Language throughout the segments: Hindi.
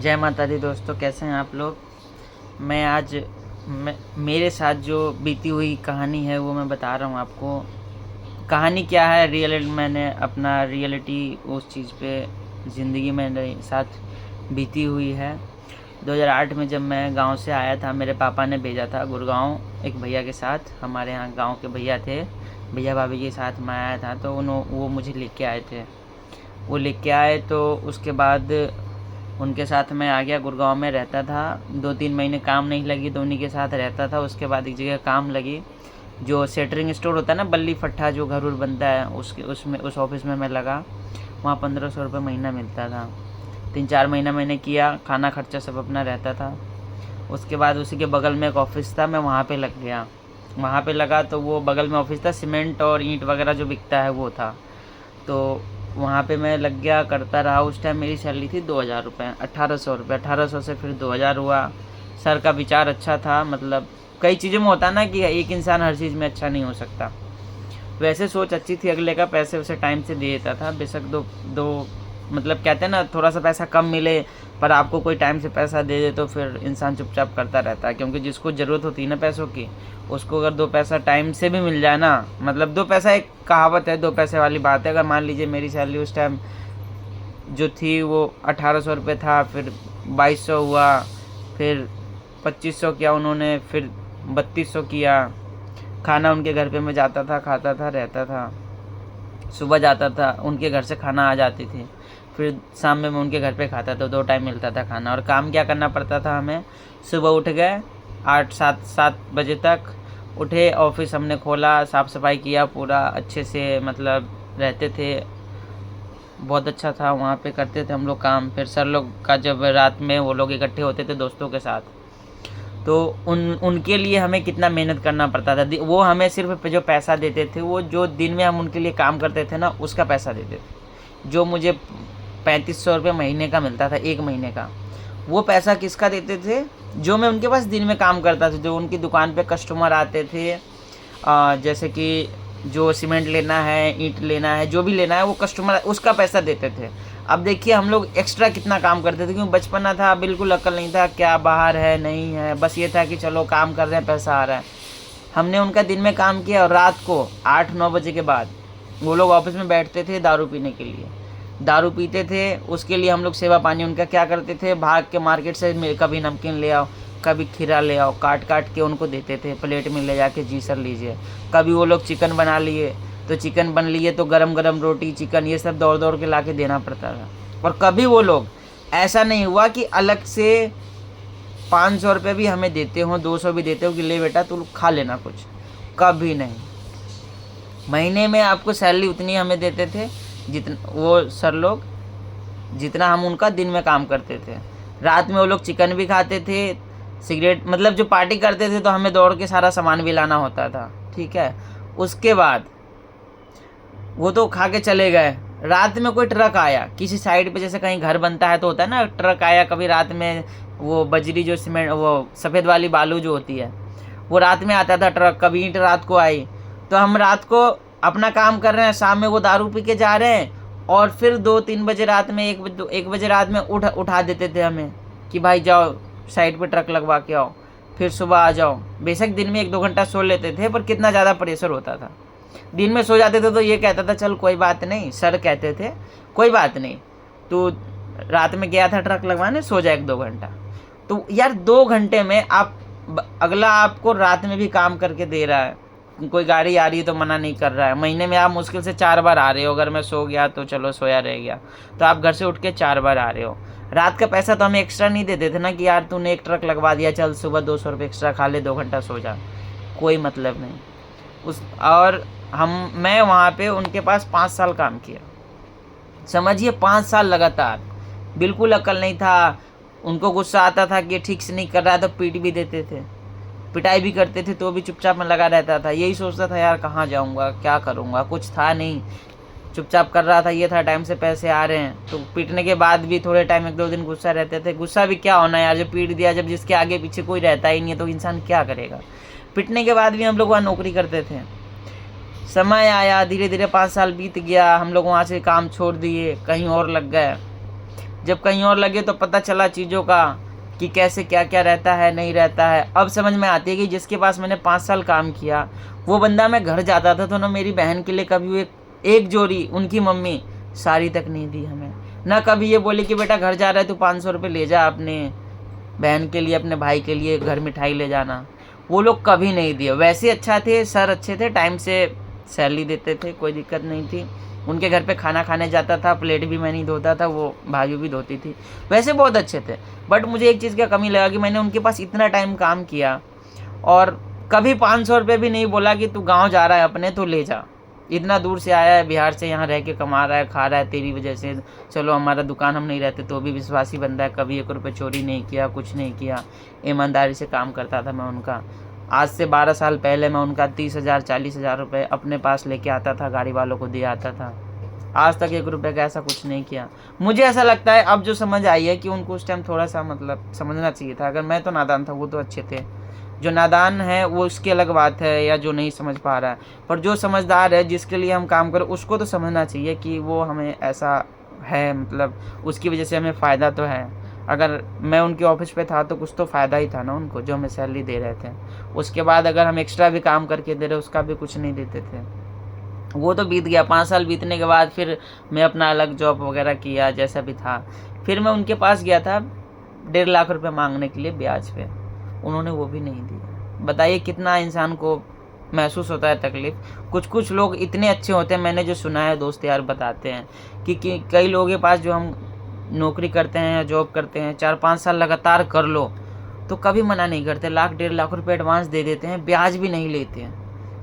जय माता दी दोस्तों, कैसे हैं आप लोग। मैं आज मेरे साथ जो बीती हुई कहानी है वो मैं बता रहा हूँ आपको। कहानी क्या है, मैंने अपना रियलिटी उस चीज़ पे ज़िंदगी मेरे साथ बीती हुई है। 2008 में जब मैं गांव से आया था, मेरे पापा ने भेजा था गुड़गांव एक भैया के साथ। हमारे यहाँ गांव के भैया थे, भैया भाभी के साथ मैं आया था, तो वो मुझे लेके आए थे। वो लेके आए तो उसके बाद उनके साथ मैं आ गया। गुड़गांव में रहता था, 2-3 महीने काम नहीं लगी तो उन्हीं के साथ रहता था। उसके बाद एक जगह काम लगी, जो सेटरिंग स्टोर होता है ना, बल्ली फट्टा जो घर उर बनता है, उस ऑफिस में मैं लगा। वहाँ 1500 रुपये महीना मिलता था। 3-4 महीना मैंने किया, खाना खर्चा सब अपना रहता था। उसके बाद उसी के बगल में एक ऑफिस था, मैं वहाँ पे लग गया। वहाँ पे लगा तो वो बगल में ऑफिस था, सीमेंट और ईंट वगैरह जो बिकता है वो था। तो वहाँ पे मैं लग गया, करता रहा। उस टाइम मेरी सैलरी थी 2000 रुपये, 1800 रुपये। 1800 से फिर 2000 हुआ। सर का विचार अच्छा था, मतलब कई चीज़ों में होता ना कि एक इंसान हर चीज़ में अच्छा नहीं हो सकता। वैसे सोच अच्छी थी अगले का, पैसे वैसे टाइम से दे देता था। बेशक दो दो मतलब कहते हैं ना, थोड़ा सा पैसा कम मिले पर आपको कोई टाइम से पैसा दे दे तो फिर इंसान चुपचाप करता रहता है। क्योंकि जिसको ज़रूरत होती है ना पैसों की, उसको अगर 2 पैसा टाइम से भी मिल जाए ना, मतलब 2 पैसा, एक कहावत है 2 पैसे वाली बात है। अगर मान लीजिए मेरी सैलरी उस टाइम जो थी वो 1800 रुपये था, फिर 2200 हुआ, फिर 2500 किया उन्होंने, फिर 3200 किया। खाना उनके घर पे मैं जाता था, खाता था, रहता था। सुबह जाता था, उनके घर से खाना आ जाती थी, फिर शाम में मैं उनके घर पे खाता था। 2 टाइम मिलता था खाना। और काम क्या करना पड़ता था हमें, सुबह उठ गए 8-7 बजे तक उठे, ऑफिस हमने खोला, साफ़ सफाई किया पूरा अच्छे से, मतलब रहते थे। बहुत अच्छा था, वहाँ पे करते थे हम लोग काम। फिर सर लोग का जब रात में वो लोग इकट्ठे होते थे दोस्तों के साथ, तो उनके लिए हमें कितना मेहनत करना पड़ता था। वो हमें सिर्फ जो पैसा देते थे, वो जो दिन में हम उनके लिए काम करते थे ना, उसका पैसा देते थे। जो मुझे 3500 रुपये महीने का मिलता था, 1 महीने का, वो पैसा किसका देते थे, जो मैं उनके पास दिन में काम करता था। जो उनकी दुकान पे कस्टमर आते थे, जैसे कि जो सीमेंट लेना है, ईंट लेना है, जो भी लेना है, वो कस्टमर उसका पैसा देते थे। अब देखिए हम लोग एक्स्ट्रा कितना काम करते थे, क्योंकि बचपना था, बिल्कुल अक्ल नहीं था क्या बाहर है नहीं है, बस ये था कि चलो काम कर रहे हैं, पैसा आ रहा है। हमने उनका दिन में काम किया और रात को 8-9 बजे के बाद वो लोग ऑफिस में बैठते थे दारू पीने के लिए। दारू पीते थे, उसके लिए हम लोग सेवा पानी उनका क्या करते थे, भाग के मार्केट से कभी नमकीन ले आओ, कभी खीरा ले आओ, काट काट के उनको देते थे प्लेट में ले जाके, जी सर लीजिए। कभी वो लोग चिकन बना लिए तो चिकन बन लिए तो गरम गरम रोटी चिकन ये सब दौड़ दौड़ के ला के देना पड़ता था। और कभी वो लोग ऐसा नहीं हुआ कि अलग से 500 रुपये भी हमें देते हो, 200 भी देते हो कि ले बेटा तू खा लेना कुछ, कभी नहीं। महीने में आपको सैलरी उतनी हमें देते थे जितना वो सर लोग, जितना हम उनका दिन में काम करते थे। रात में वो लोग चिकन भी खाते थे, सिगरेट, मतलब जो पार्टी करते थे तो हमें दौड़ के सारा सामान भी लाना होता था, ठीक है। उसके बाद वो तो खा के चले गए। रात में कोई ट्रक आया किसी साइड पे, जैसे कहीं घर बनता है तो होता है ना, ट्रक आया कभी रात में, वो बजरी जो सीमेंट, वो सफ़ेद वाली बालू जो होती है, वो रात में आता था ट्रक। कभी ईंट रात को आई, तो हम रात को अपना काम कर रहे हैं, शाम में वो दारू पी के जा रहे हैं, और फिर 2-3 बजे रात में, 1 बजे रात में उठा देते थे हमें कि भाई जाओ साइड पे ट्रक लगवा के आओ, फिर सुबह आ जाओ। बेशक दिन में 1-2 घंटा सो लेते थे, पर कितना ज़्यादा प्रेशर होता था। दिन में सो जाते थे तो ये कहता था चल कोई बात नहीं, सर कहते थे कोई बात नहीं, तू रात में गया था ट्रक लगवाने, सो जा 1-2 घंटा। तो यार 2 घंटे में आप, अगला आपको रात में भी काम करके दे रहा है, कोई गाड़ी आ रही है तो मना नहीं कर रहा है। महीने में आप मुश्किल से 4 बार आ रहे हो, अगर मैं सो गया तो चलो सोया रह गया, तो आप घर से उठ के 4 बार आ रहे हो। रात का पैसा तो हमें एक्स्ट्रा नहीं देते थे ना कि यार तूने एक ट्रक लगवा दिया, चल सुबह 200 रुपये एक्स्ट्रा खा ले, 2 घंटा सो जा, कोई मतलब नहीं उस। और मैं वहाँ पे उनके पास 5 साल काम किया, समझिए 5 साल लगातार। बिल्कुल अकल नहीं था। उनको गुस्सा आता था कि ठीक से नहीं कर रहा है तो पीट भी देते थे, पिटाई भी करते थे, तो भी चुपचाप में लगा रहता था। यही सोचता था यार कहाँ जाऊँगा, क्या करूँगा, कुछ था नहीं, चुपचाप कर रहा था। ये था टाइम से पैसे आ रहे हैं, तो पीटने के बाद भी थोड़े टाइम 1-2 दिन गुस्सा रहते थे। गुस्सा भी क्या होना यार, जब पीट दिया, जब जिसके आगे पीछे कोई रहता ही नहीं है तो इंसान क्या करेगा। पिटने के बाद भी हम लोग वहाँ नौकरी करते थे। समय आया, धीरे धीरे 5 साल बीत गया, हम लोग वहाँ से काम छोड़ दिए, कहीं और लग गए। जब कहीं और लगे तो पता चला चीज़ों का कि कैसे क्या क्या रहता है नहीं रहता है। अब समझ में आती है कि जिसके पास मैंने 5 साल काम किया वो बंदा, मैं घर जाता था तो ना मेरी बहन के लिए कभी एक जोड़ी उनकी मम्मी साड़ी तक नहीं दी हमें, ना कभी ये बोले कि बेटा घर जा रहा है तो 500 रुपये ले जा अपने बहन के लिए, अपने भाई के लिए घर मिठाई ले जाना। वो लोग कभी नहीं दिए। वैसे अच्छा थे सर, अच्छे थे, टाइम से सैलरी देते थे, कोई दिक्कत नहीं थी। उनके घर पे खाना खाने जाता था, प्लेट भी मैं नहीं धोता था, वो भाभी भी धोती थी। वैसे बहुत अच्छे थे। बट मुझे एक चीज़ का कमी लगा कि मैंने उनके पास इतना टाइम काम किया और कभी 500 रुपये भी नहीं बोला कि तू गाँव जा रहा है अपने तो ले जा, इतना दूर से आया है बिहार से, यहाँ रह के कमा रहा है, खा रहा है तेरी वजह से। चलो हमारा दुकान, हम नहीं रहते तो भी विश्वासी बंदा है, कभी 1 रुपये चोरी नहीं किया, कुछ नहीं किया, ईमानदारी से काम करता था मैं उनका। आज से 12 साल पहले मैं उनका 30,000 40,000 रुपये अपने पास लेके आता था, गाड़ी वालों को दे आता था। आज तक 1 रुपये का ऐसा कुछ नहीं किया। मुझे ऐसा लगता है अब जो समझ आई है कि उनको उस टाइम थोड़ा सा मतलब समझना चाहिए था। अगर मैं तो नादान था, वो तो अच्छे थे। जो नादान है वो उसकी अलग बात है, या जो नहीं समझ पा रहा है, पर जो समझदार है जिसके लिए हम काम करें उसको तो समझना चाहिए कि वो हमें ऐसा है, मतलब उसकी वजह से हमें फ़ायदा तो है। अगर मैं उनके ऑफिस पे था तो कुछ तो फ़ायदा ही था ना उनको, जो हमें सैलरी दे रहे थे। उसके बाद अगर हम एक्स्ट्रा भी काम करके दे रहे उसका भी कुछ नहीं देते थे। वो तो बीत गया। 5 साल बीतने के बाद फिर मैं अपना अलग जॉब वगैरह किया जैसा भी था। फिर मैं उनके पास गया था 1.5 लाख रुपए मांगने के लिए ब्याज पे, उन्होंने वो भी नहीं दिया। बताइए कितना इंसान को महसूस होता है तकलीफ़। कुछ कुछ लोग इतने अच्छे होते हैं, मैंने जो सुना है दोस्त यार बताते हैं कि कई लोगों के पास जो हम नौकरी करते हैं या जॉब करते हैं 4-5 साल लगातार कर लो तो कभी मना नहीं करते, 1-1.5 लाख रुपए एडवांस दे देते हैं, ब्याज भी नहीं लेते हैं।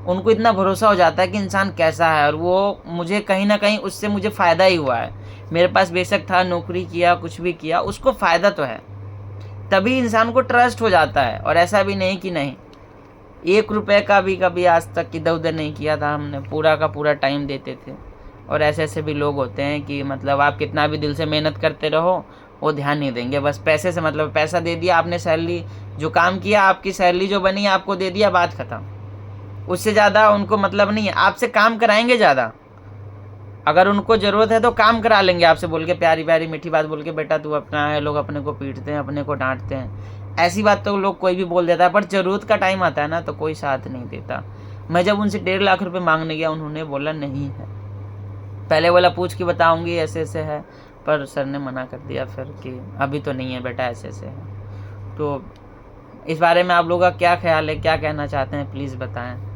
उनको इतना भरोसा हो जाता है कि इंसान कैसा है, और वो मुझे कहीं ना कहीं उससे मुझे फ़ायदा ही हुआ है। मेरे पास बेशक था, नौकरी किया, कुछ भी किया, उसको फ़ायदा तो है। तभी इंसान को ट्रस्ट हो जाता है। और ऐसा भी नहीं कि नहीं, 1 रुपये का भी कभी आज तक इधर उधर नहीं किया था हमने, पूरा का पूरा टाइम देते थे। और ऐसे ऐसे भी लोग होते हैं कि मतलब आप कितना भी दिल से मेहनत करते रहो वो ध्यान नहीं देंगे, बस पैसे से मतलब, पैसा दे दिया आपने, सैलरी जो काम किया आपकी सैलरी जो बनी आपको दे दिया, बात ख़त्म। उससे ज़्यादा उनको मतलब नहीं है। आपसे काम कराएंगे ज़्यादा, अगर उनको ज़रूरत है तो काम करा लेंगे आपसे, बोल के प्यारी प्यारी मीठी बात बोल के, बेटा तू अपना है। लोग अपने को पीटते हैं, अपने को डांटते हैं, ऐसी बात तो लोग कोई भी बोल देता है, पर ज़रूरत का टाइम आता है ना तो कोई साथ नहीं देता। मैं जब उनसे 1.5 लाख रुपए मांगने गया, उन्होंने बोला नहीं है। पहले बोला पूछ के बताऊंगी ऐसे ऐसे है, पर सर ने मना कर दिया फिर कि अभी तो नहीं है बेटा, ऐसे ऐसे है। तो इस बारे में आप लोगों का क्या ख्याल है, क्या कहना चाहते हैं, प्लीज़ बताएं।